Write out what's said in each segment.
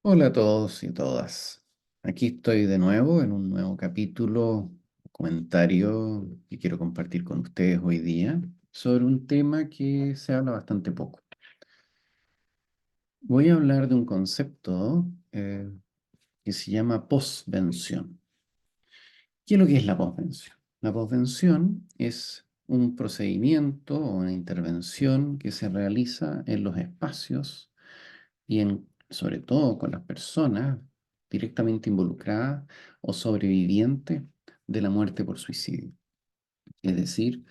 Hola a todos y todas. Aquí estoy de nuevo en un nuevo capítulo, comentario que quiero compartir con ustedes hoy día sobre un tema que se habla bastante poco. Voy a hablar de un concepto que se llama posvención. ¿Qué es lo que es la posvención? La posvención es un procedimiento o una intervención que se realiza en los espacios y sobre todo con las personas directamente involucradas o sobrevivientes de la muerte por suicidio. Es decir,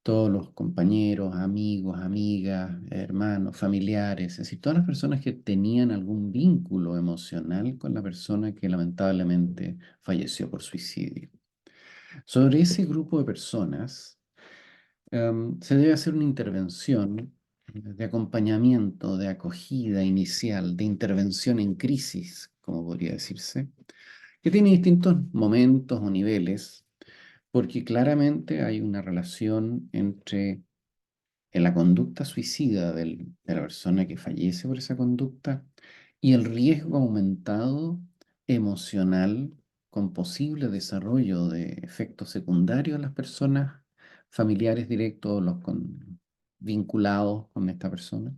todos los compañeros, amigos, amigas, hermanos, familiares, es decir, todas las personas que tenían algún vínculo emocional con la persona que lamentablemente falleció por suicidio. Sobre ese grupo de personas, se debe hacer una intervención de acompañamiento, de acogida inicial, de intervención en crisis, como podría decirse, que tiene distintos momentos o niveles, porque claramente hay una relación entre la conducta suicida de la persona que fallece por esa conducta y el riesgo aumentado emocional con posible desarrollo de efectos secundarios en las personas, familiares directos, vinculados con esta persona,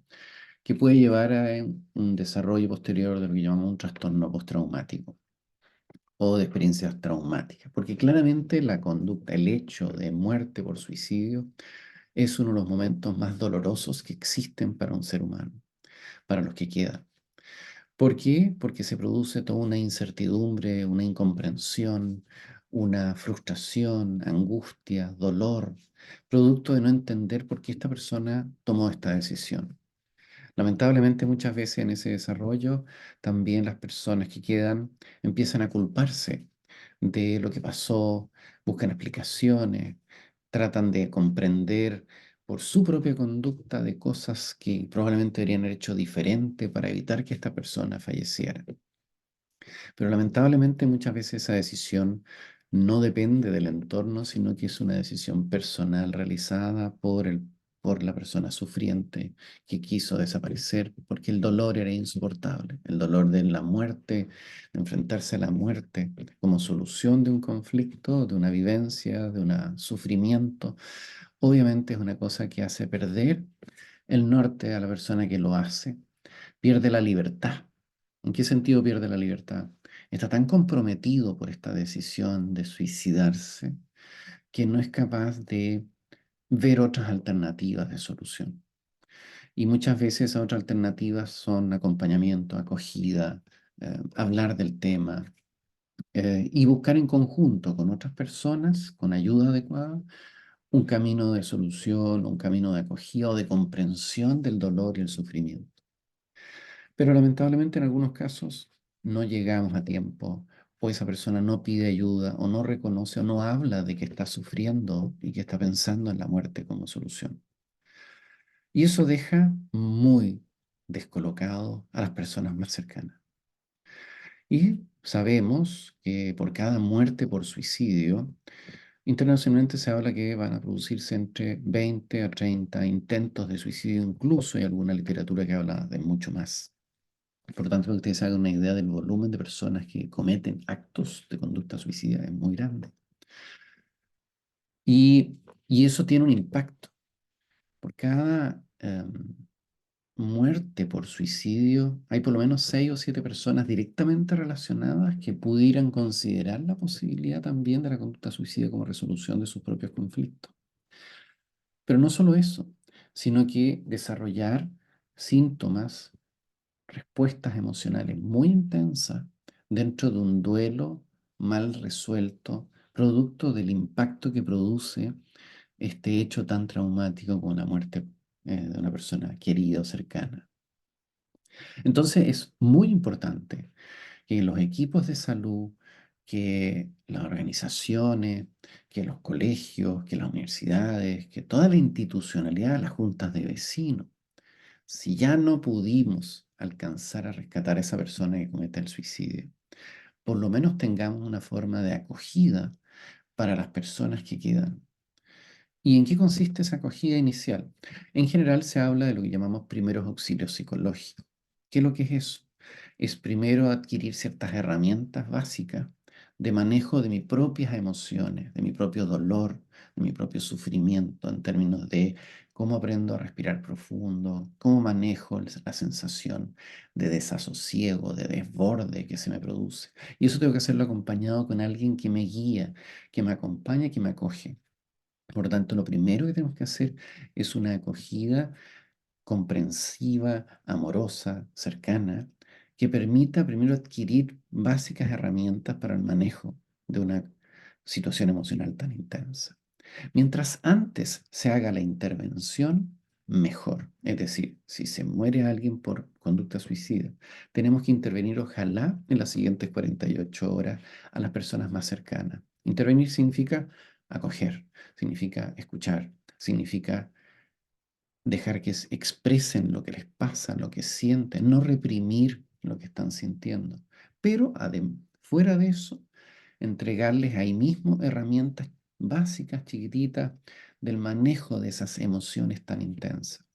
que puede llevar a un desarrollo posterior de lo que llamamos un trastorno postraumático o de experiencias traumáticas, porque claramente la conducta, el hecho de muerte por suicidio, es uno de los momentos más dolorosos que existen para un ser humano, para los que quedan. ¿Por qué? Porque se produce toda una incertidumbre, una incomprensión, una frustración, angustia, dolor, producto de no entender por qué esta persona tomó esta decisión. Lamentablemente muchas veces en ese desarrollo también las personas que quedan empiezan a culparse de lo que pasó, buscan explicaciones, tratan de comprender por su propia conducta de cosas que probablemente deberían haber hecho diferente para evitar que esta persona falleciera. Pero lamentablemente muchas veces esa decisión no depende del entorno, sino que es una decisión personal realizada por la persona sufriente que quiso desaparecer porque el dolor era insoportable. El dolor de la muerte, de enfrentarse a la muerte como solución de un conflicto, de una vivencia, de un sufrimiento, obviamente es una cosa que hace perder el norte a la persona que lo hace, pierde la libertad. ¿En qué sentido pierde la libertad? Está tan comprometido por esta decisión de suicidarse que no es capaz de ver otras alternativas de solución. Y muchas veces esas otras alternativas son acompañamiento, acogida, hablar del tema y buscar en conjunto con otras personas, con ayuda adecuada, un camino de solución, un camino de acogida o de comprensión del dolor y el sufrimiento. Pero lamentablemente en algunos casos no llegamos a tiempo, o esa persona no pide ayuda, o no reconoce, o no habla de que está sufriendo y que está pensando en la muerte como solución. Y eso deja muy descolocado a las personas más cercanas. Y sabemos que por cada muerte por suicidio, internacionalmente se habla que van a producirse entre 20 a 30 intentos de suicidio, incluso hay alguna literatura que habla de mucho más. Por lo tanto, para que ustedes se hagan una idea del volumen de personas que cometen actos de conducta suicida es muy grande. Y eso tiene un impacto. Por cada muerte por suicidio, hay por lo menos 6 o 7 personas directamente relacionadas que pudieran considerar la posibilidad también de la conducta suicida como resolución de sus propios conflictos. Pero no solo eso, sino que desarrollar síntomas, respuestas emocionales muy intensas dentro de un duelo mal resuelto, producto del impacto que produce este hecho tan traumático como la muerte de una persona querida o cercana. Entonces es muy importante que los equipos de salud, que las organizaciones, que los colegios, que las universidades, que toda la institucionalidad, las juntas de vecinos, si ya no pudimos alcanzar a rescatar a esa persona que comete el suicidio, por lo menos tengamos una forma de acogida para las personas que quedan. ¿Y en qué consiste esa acogida inicial? En general se habla de lo que llamamos primeros auxilios psicológicos. ¿Qué es lo que es eso? es primero adquirir ciertas herramientas básicas de manejo de mis propias emociones, de mi propio dolor, de mi propio sufrimiento, en términos de cómo aprendo a respirar profundo, cómo manejo la sensación de desasosiego, de desborde que se me produce. Y eso tengo que hacerlo acompañado con alguien que me guía, que me acompaña, que me acoge. Por lo tanto, lo primero que tenemos que hacer es una acogida comprensiva, amorosa, cercana, que permita primero adquirir básicas herramientas para el manejo de una situación emocional tan intensa. Mientras antes se haga la intervención, mejor. Es decir, si se muere alguien por conducta suicida, tenemos que intervenir, ojalá, en las siguientes 48 horas a las personas más cercanas. Intervenir significa acoger, significa escuchar, significa dejar que expresen lo que les pasa, lo que sienten, no reprimir lo que están sintiendo. Pero fuera de eso, entregarles ahí mismo herramientas básicas, chiquititas, del manejo de esas emociones tan intensas.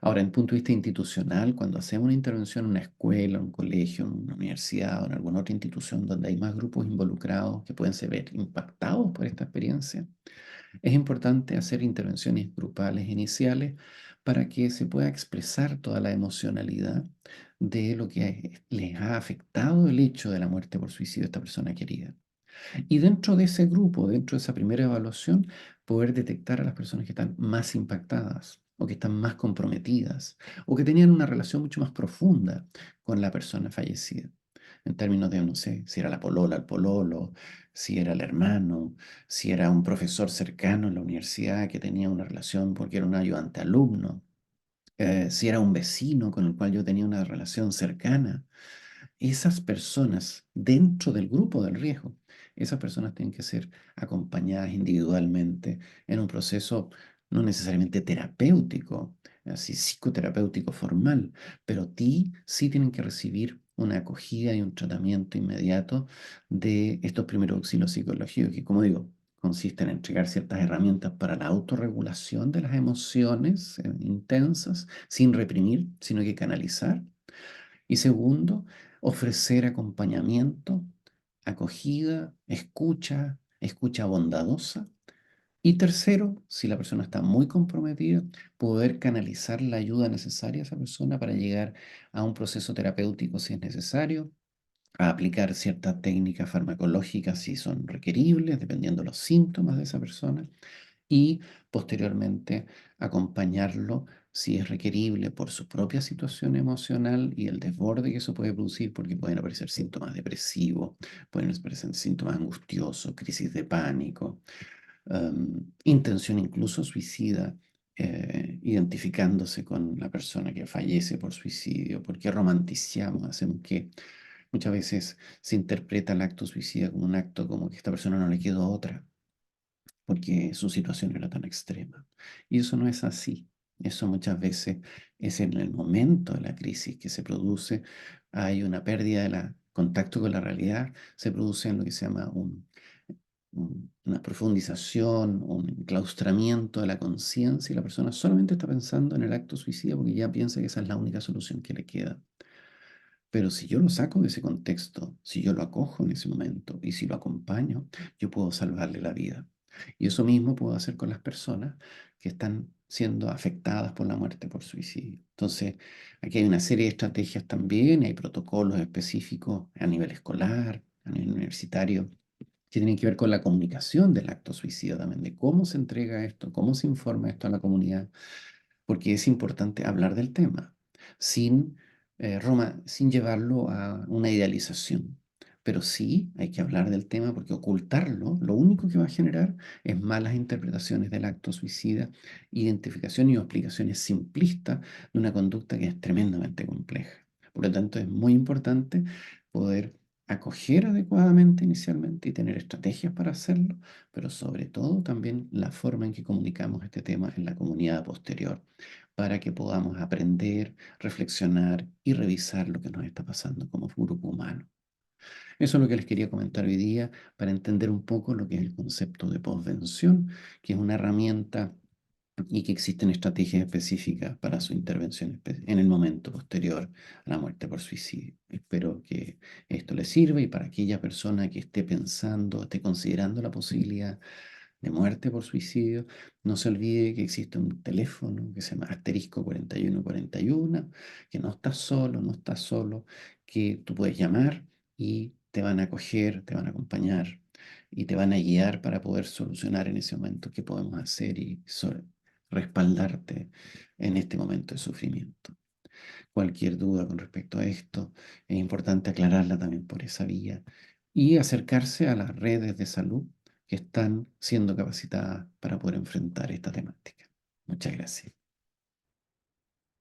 Ahora, en el punto de vista institucional, cuando hacemos una intervención en una escuela, un colegio, en una universidad o en alguna otra institución donde hay más grupos involucrados que pueden ser impactados por esta experiencia, es importante hacer intervenciones grupales iniciales para que se pueda expresar toda la emocionalidad de lo que les ha afectado el hecho de la muerte por suicidio de esta persona querida. Y dentro de ese grupo, dentro de esa primera evaluación, poder detectar a las personas que están más impactadas o que están más comprometidas o que tenían una relación mucho más profunda con la persona fallecida. En términos de, no sé, si era la polola, el pololo, si era el hermano, si era un profesor cercano en la universidad que tenía una relación porque era un ayudante alumno, si era un vecino con el cual yo tenía una relación cercana. Esas personas dentro del grupo del riesgo, esas personas tienen que ser acompañadas individualmente en un proceso no necesariamente terapéutico, así psicoterapéutico formal, pero sí tienen que recibir una acogida y un tratamiento inmediato de estos primeros auxilios psicológicos, que como digo, consisten en entregar ciertas herramientas para la autorregulación de las emociones intensas, sin reprimir, sino que canalizar. Y segundo, ofrecer acompañamiento, acogida, escucha, escucha bondadosa. Y tercero, si la persona está muy comprometida, poder canalizar la ayuda necesaria a esa persona para llegar a un proceso terapéutico si es necesario, a aplicar ciertas técnicas farmacológicas si son requeribles, dependiendo de los síntomas de esa persona, y posteriormente acompañarlo si es requerible por su propia situación emocional y el desborde que eso puede producir, porque pueden aparecer síntomas depresivos, pueden aparecer síntomas angustiosos, crisis de pánico, intención incluso suicida, identificándose con la persona que fallece por suicidio, porque romantizamos, hacemos que muchas veces se interpreta el acto suicida como un acto como que a esta persona no le quedó otra porque su situación era tan extrema. Y eso no es así. Eso muchas veces es en el momento de la crisis que se produce, hay una pérdida del contacto con la realidad, se produce en lo que se llama una profundización, un enclaustramiento de la conciencia y la persona solamente está pensando en el acto suicida porque ya piensa que esa es la única solución que le queda. Pero si yo lo saco de ese contexto, si yo lo acojo en ese momento y si lo acompaño, yo puedo salvarle la vida. Y eso mismo puedo hacer con las personas que están siendo afectadas por la muerte por suicidio. Entonces, aquí hay una serie de estrategias también, hay protocolos específicos a nivel escolar, a nivel universitario, que tienen que ver con la comunicación del acto suicida también, de cómo se entrega esto, cómo se informa esto a la comunidad, porque es importante hablar del tema sin, sin llevarlo a una idealización. Pero sí hay que hablar del tema porque ocultarlo lo único que va a generar es malas interpretaciones del acto suicida, identificación y explicaciones simplistas de una conducta que es tremendamente compleja. Por lo tanto, es muy importante poder acoger adecuadamente inicialmente y tener estrategias para hacerlo, pero sobre todo también la forma en que comunicamos este tema en la comunidad posterior para que podamos aprender, reflexionar y revisar lo que nos está pasando como grupo humano. Eso es lo que les quería comentar hoy día para entender un poco lo que es el concepto de posvención, que es una herramienta y que existen estrategias específicas para su intervención en el momento posterior a la muerte por suicidio. Espero que esto le sirva y para aquella persona que esté pensando, esté considerando la posibilidad de muerte por suicidio, no se olvide que existe un teléfono que se llama asterisco 4141, que no estás solo, no estás solo, que tú puedes llamar y te van a acoger, te van a acompañar y te van a guiar para poder solucionar en ese momento qué podemos hacer y respaldarte en este momento de sufrimiento. Cualquier duda con respecto a esto, es importante aclararla también por esa vía y acercarse a las redes de salud que están siendo capacitadas para poder enfrentar esta temática. Muchas gracias.